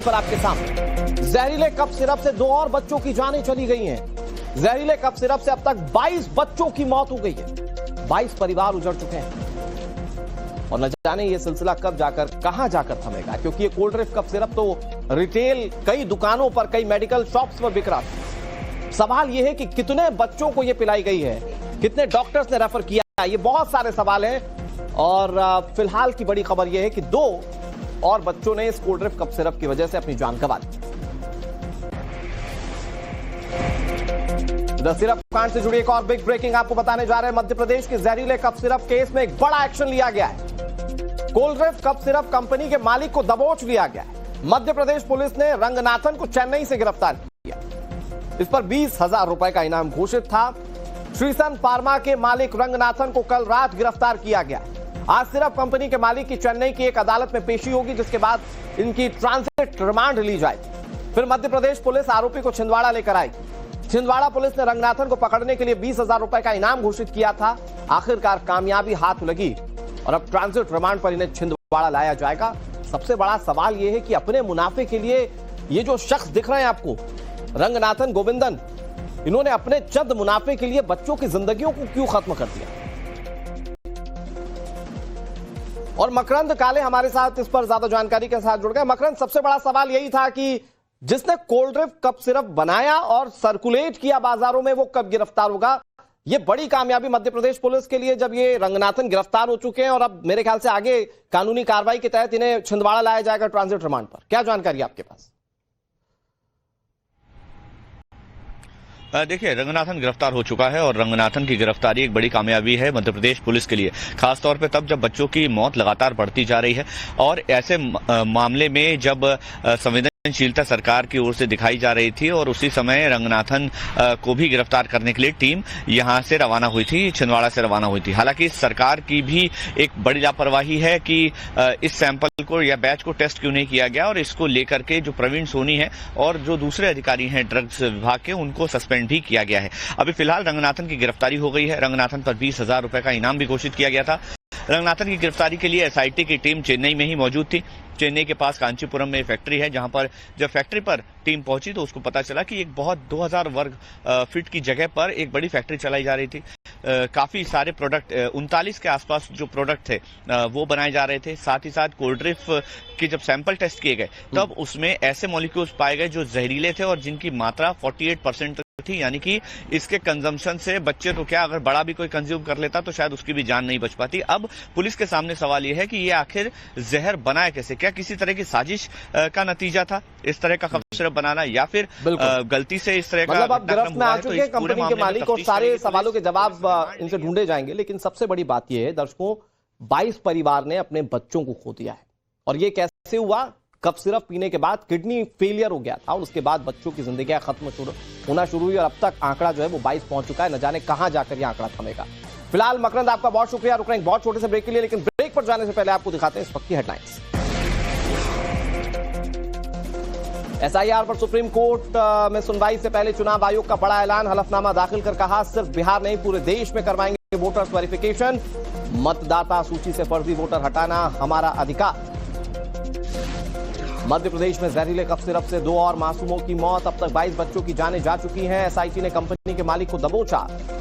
पर आपके सामने जहरीले कफ सिरप से 2 और बच्चों की जानें चली गई हैं। जहरीले कफ सिरप से अब तक 22 बच्चों की मौत हो गई है। 22 परिवार उजड़ चुके हैं और न जाने ये सिलसिला कब जाकर कहां जाकर थमेगा, क्योंकि ये कोल्ड ड्रिंक कफ सिरप तो रिटेल कई दुकानों पर, कई मेडिकल शॉप्स पर बिक रहा था। सवाल यह है कि कितने बच्चों को यह पिलाई गई है, कितने डॉक्टर्स ने रेफर किया, ये बहुत सारे सवाल हैं। और फिलहाल की बड़ी खबर यह है कि 2 और बच्चों ने इस कोल्ड ड्रिंक कफ सिरप की वजह से अपनी जान गंवा दी। द सिरप कांड से जुड़ी एक और बिग ब्रेकिंग आपको बताने जा रहे हैं। मध्य प्रदेश के जहरीले कफ सिरप केस में एक बड़ा एक्शन लिया गया है। Cold drink cough syrup company के मालिक को दबोच लिया गया है। मध्य प्रदेश पुलिस ने रंगनाथन को चेन्नई से गिरफ्तार किया। इस पर 20,000 रुपए का इनाम घोषित था। श्रीसन फार्मा के मालिक रंगनाथन को कल रात गिरफ्तार किया गया। आज सिरप कंपनी के मालिक की चेन्नई की एक अदालत में पेशी होगी, जिसके बाद इनकी ट्रांजिट रिमांड ली जाएगी। फिर मध्य प्रदेश पुलिस आरोपी को छिंदवाड़ा लेकर आएगी। छिंदवाड़ा पुलिस ने रंगनाथन को पकड़ने के लिए 20,000 रुपए का इनाम घोषित किया था। आखिरकार कामयाबी हाथ लगी और अब ट्रांजिट रिमांड पर इन्हें छिंदवाड़ा लाया जाएगा। सबसे बड़ा सवाल यह है कि अपने मुनाफे के लिए ये जो शख्स दिख रहे हैं आपको, रंगनाथन गोविंदन, इन्होंने अपने चंद मुनाफे के लिए बच्चों की जिंदगियों को क्यों खत्म कर दिया। और मकरंद काले हमारे साथ इस पर ज्यादा जानकारी के साथ जुड़ गए। मकरंद, सबसे बड़ा सवाल यही था कि जिसने कोल्ड ड्रिंक कप सिरप बनाया और सर्कुलेट किया बाजारों में, वो कब गिरफ्तार होगा। ये बड़ी कामयाबी मध्य प्रदेश पुलिस के लिए जब ये रंगनाथन गिरफ्तार हो चुके हैं और अब मेरे ख्याल से आगे कानूनी कार्रवाई के तहत इन्हें छिंदवाड़ा लाया जाएगा ट्रांजिट रिमांड पर। क्या जानकारी आपके पास? देखिए, रंगनाथन गिरफ्तार हो चुका है और रंगनाथन की गिरफ्तारी एक बड़ी कामयाबी है मध्य प्रदेश पुलिस के लिए, खासतौर पे तब जब बच्चों की मौत लगातार बढ़ती जा रही है और ऐसे मामले में जब संवेदनशीलता सरकार की ओर से दिखाई जा रही थी और उसी समय रंगनाथन को भी गिरफ्तार करने के लिए टीम यहां से रवाना हुई थी, छिंदवाड़ा से रवाना हुई थी। हालांकि सरकार की भी एक बड़ी लापरवाही है कि इस सैंपल को या बैच को टेस्ट क्यों नहीं किया गया और इसको लेकर के जो प्रवीण सोनी है और जो दूसरे अधिकारी हैं ड्रग्स विभाग के, उनको सस्पेंड भी किया गया है। अभी फिलहाल रंगनाथन की गिरफ्तारी हो गई है। रंगनाथन पर 20,000 रुपए का इनाम भी घोषित किया गया था। रंगनाथन की गिरफ्तारी के लिए एसआईटी की टीम चेन्नई में ही मौजूद थी। चेन्नई के पास कांचीपुरम में फैक्ट्री है, जहां पर जब फैक्ट्री पर टीम पहुंची तो उसको पता चला कि एक बहुत 2000 वर्ग फीट की जगह पर एक बड़ी फैक्ट्री चलाई जा रही थी। काफी सारे प्रोडक्ट, 39 के आसपास जो प्रोडक्ट थे वो बनाए जा रहे थे। साथ ही साथ कोल्ड ड्रिंक के जब सैंपल टेस्ट किए गए तब उसमें ऐसे मॉलिक्यूल्स पाए गए जो जहरीले थे और जिनकी मात्रा 48% थी, यानी कि इसके कंजम्पशन से बच्चे तो क्या, अगर बड़ा भी कोई कंज्यूम कर लेता तो शायद उसकी भी जान नहीं बच पाती। अब पुलिस के सामने सवाल यह है कि ये आखिर जहर बनाया कैसे, क्या किसी तरह की साजिश का नतीजा था इस तरह का कफ सिरप बनाना, या फिर गलती से इस तरह का मतलब अब गिरफ्त में आ चुके हैं कंपनी के मालिक और सारे सवालों के जवाब इनसे ढूंढे जाएंगे। लेकिन सबसे बड़ी बात यह है दर्शकों, 22 परिवार ने अपने बच्चों को खो दिया है। और ये कैसे हुआ? कफ सिरप पीने के बाद किडनी फेलियर हो गया था और उसके बाद बच्चों की जिंदगी खत्म होना शुरू हुई और अब तक आंकड़ा जो है वो 22 पहुंच चुका है। न जाने कहां जाकर ये आंकड़ा थमेगा। फिलहाल मकरंद, आपका बहुत शुक्रिया। रुक रहे हैं बहुत छोटे से ब्रेक के लिए, लेकिन ब्रेक पर जाने से पहले आपको दिखाते हैं इस वक्त की हेडलाइंस। एसआईआर पर सुप्रीम कोर्ट में सुनवाई से पहले चुनाव आयोग का बड़ा ऐलान। हलफनामा दाखिल कर कहा, सिर्फ बिहार नहीं पूरे देश में करवाएंगे वोटर्स वेरिफिकेशन। मतदाता सूची से फर्जी वोटर हटाना हमारा अधिकार। मध्य प्रदेश में जहरीले कफ सिरप से 2 और मासूमों की मौत। अब तक 22 बच्चों की जानें जा चुकी हैं। एसआईटी ने कंपनी के मालिक को दबोचा।